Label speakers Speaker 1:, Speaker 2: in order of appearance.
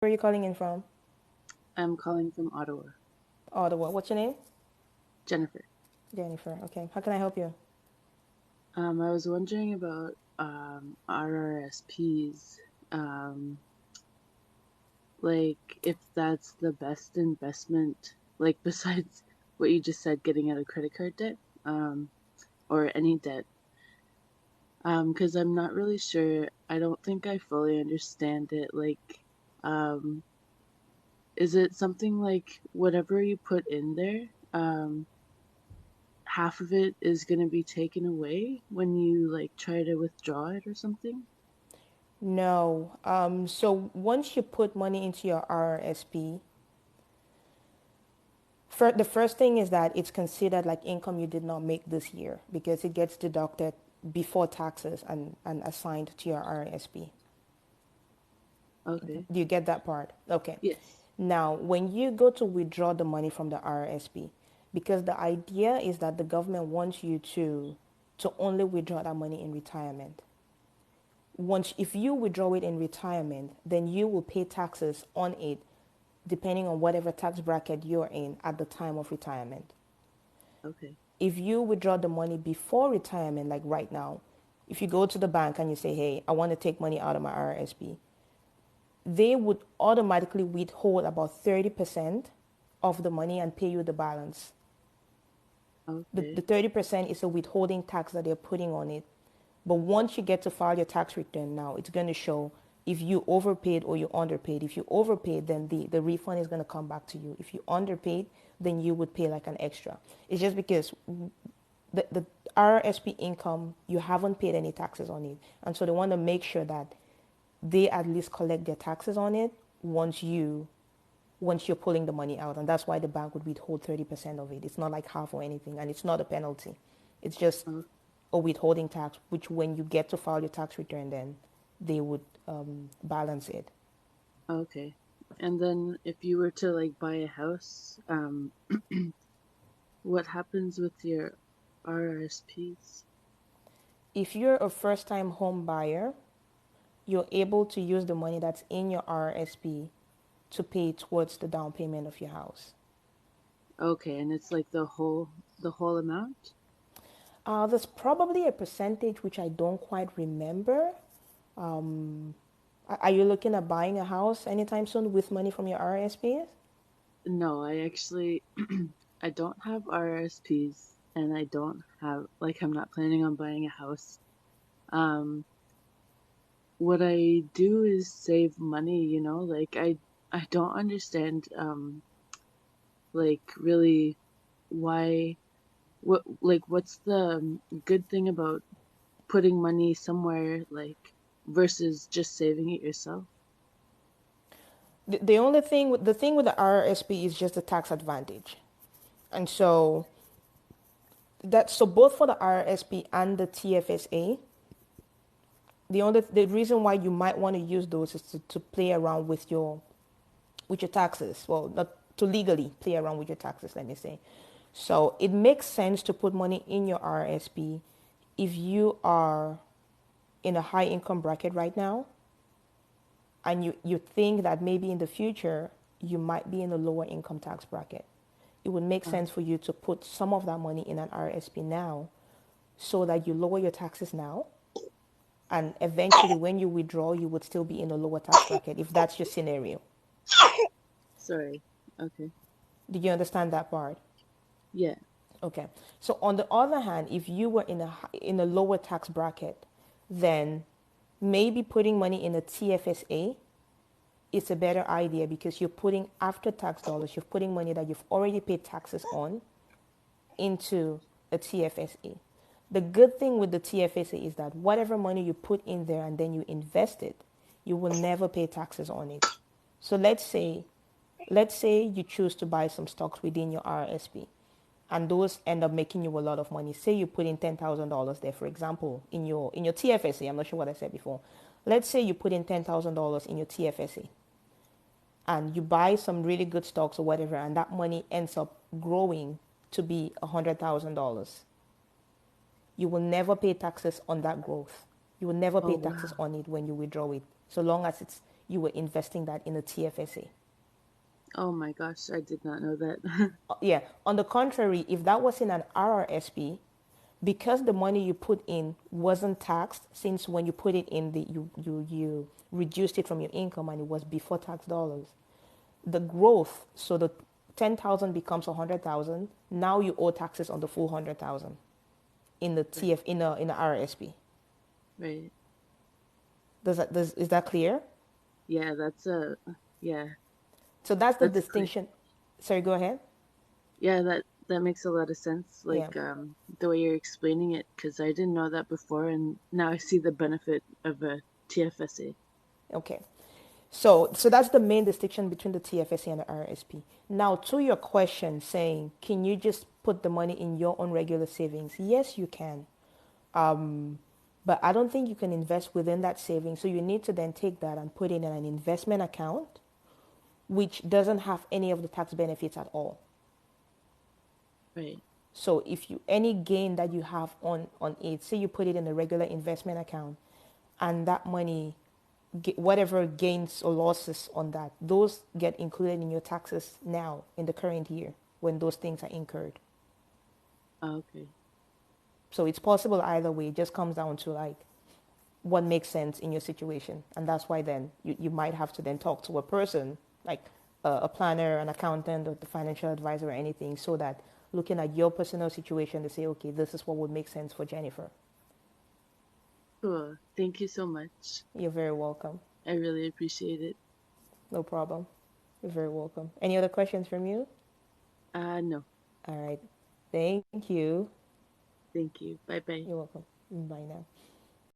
Speaker 1: Where are you calling in from?
Speaker 2: I'm calling from Ottawa.
Speaker 1: Ottawa. What's your name?
Speaker 2: Jennifer.
Speaker 1: Jennifer. Okay. How can I help you?
Speaker 2: I was wondering about RRSPs, um, like if that's the best investment, like besides what you just said, getting out of credit card debt, or any debt. Because I'm not really sure. I don't think I fully understand it. Um, is it something like whatever you put in there? Half of it is going to be taken away when you like try to withdraw it or something?
Speaker 1: No. So once you put money into your RRSP, the first thing is that it's considered like income you did not make this year because it gets deducted before taxes and assigned to your RRSP.
Speaker 2: Okay.
Speaker 1: Do you get that part? Okay.
Speaker 2: Yes.
Speaker 1: Now, when you go to withdraw the money from the RRSP, because the idea is that the government wants you to only withdraw that money in retirement. Once if you withdraw it in retirement, then you will pay taxes on it depending on whatever tax bracket you're in at the time of retirement.
Speaker 2: Okay.
Speaker 1: If you withdraw the money before retirement, like right now, if you go to the bank and you say, hey, I want to take money out of my RSP, they would automatically withhold about 30% of the money and pay you the balance. The
Speaker 2: Okay.
Speaker 1: 30% is a withholding tax that they're putting on it. But once you get to file your tax return now, it's going to show if you overpaid or you underpaid. If you overpaid, then the refund is going to come back to you. If you underpaid, then you would pay like an extra. It's just because the RSP income, you haven't paid any taxes on it. And so they want to make sure that they at least collect their taxes on it once you're pulling the money out. And that's why the bank would withhold 30% of it. It's not like half or anything, and it's not a penalty. It's just
Speaker 2: O-
Speaker 1: a withholding tax, which when you get to file your tax return, then they would balance it.
Speaker 2: Okay. And then if you were to like buy a house, what happens with your RRSPs?
Speaker 1: If you're a first time home buyer, you're able to use the money that's in your RSP to pay towards the down payment of your house.
Speaker 2: Okay, and it's like the whole amount?
Speaker 1: There's probably a percentage which I don't quite remember. Are you looking at buying a house anytime soon with money from your RSPs?
Speaker 2: No, I actually I don't have RRSPs and I don't have like I'm not planning on buying a house. Um what I do is save money, like I don't understand like really why what's the good thing about putting money somewhere like versus just saving it yourself?
Speaker 1: The only thing with the RSP is just the tax advantage, and so both for the RSP and the TFSA, the reason why you might want to use those is to play around with your taxes. Well, not to legally play around with your taxes, let me say. So it makes sense to put money in your RSP if you are in a high income bracket right now and you think that maybe in the future you might be in a lower income tax bracket. It would make
Speaker 2: Uh,
Speaker 1: sense for you to put some of that money in an RSP now so that you lower your taxes now and eventually when you withdraw you would still be in a lower tax bracket if that's your scenario.
Speaker 2: Sorry. Okay.
Speaker 1: Did you understand that part?
Speaker 2: Yeah.
Speaker 1: Okay. So on the other hand, if you were in a lower tax bracket, then maybe putting money in a TFSA is a better idea because you're putting after tax dollars, you're putting money that you've already paid taxes on into a TFSA. The good thing with the TFSA is that whatever money you put in there and then you invest it, you will never pay taxes on it. So let's say you choose to buy some stocks within your RSP and those end up making you a lot of money. Say you put in $10,000 there, for example, in your TFSA. I'm not sure what I said before. Let's say you put in $10,000 in your TFSA and you buy some really good stocks or whatever, and that money ends up growing to be $100,000. You will never pay taxes on that growth. You will never
Speaker 2: Oh
Speaker 1: pay taxes
Speaker 2: wow.
Speaker 1: on it when you withdraw it, so long as you were investing that in a TFSA.
Speaker 2: Oh my gosh, I did not know that.
Speaker 1: Yeah. On the contrary, if that was in an RRSP, because the money you put in wasn't taxed, since when you put it in the you reduced it from your income and it was before tax dollars, the growth, so the 10,000 becomes 100,000. Now you owe taxes on the full 100,000 in the
Speaker 2: Right,
Speaker 1: TF in a RRSP.
Speaker 2: right.
Speaker 1: Is that clear?
Speaker 2: Yeah, yeah,
Speaker 1: So that's the
Speaker 2: that's clear.
Speaker 1: distinction. Sorry, go ahead.
Speaker 2: Yeah, that makes a lot of sense.
Speaker 1: Yeah.
Speaker 2: Like the way you're explaining it, because I didn't know that before, and now I see the benefit of a TFSA.
Speaker 1: Okay. So that's the main distinction between the TFSA and the RSP. Now, to your question saying, can you just put the money in your own regular savings? Yes, you can. But I don't think you can invest within that savings. So you need to then take that and put it in an investment account, which doesn't have any of the tax benefits at all.
Speaker 2: Right.
Speaker 1: So if you any gain that you have on it, say you put it in a regular investment account, and that money, whatever gains or losses on that, those get included in your taxes now in the current year when those things are incurred.
Speaker 2: Okay.
Speaker 1: So it's possible either way. It just comes down to like what makes sense in your situation, and that's why then you might have to then talk to a person like a planner, an accountant, or the financial advisor or anything, so that looking at your personal situation to say, okay, this is what would make sense for Jennifer.
Speaker 2: Cool. Thank you so much.
Speaker 1: You're very welcome.
Speaker 2: I really appreciate it.
Speaker 1: No problem. You're very welcome. Any other questions from you?
Speaker 2: No,
Speaker 1: All right. Thank you.
Speaker 2: thank you. Bye bye.
Speaker 1: You're welcome. Bye now.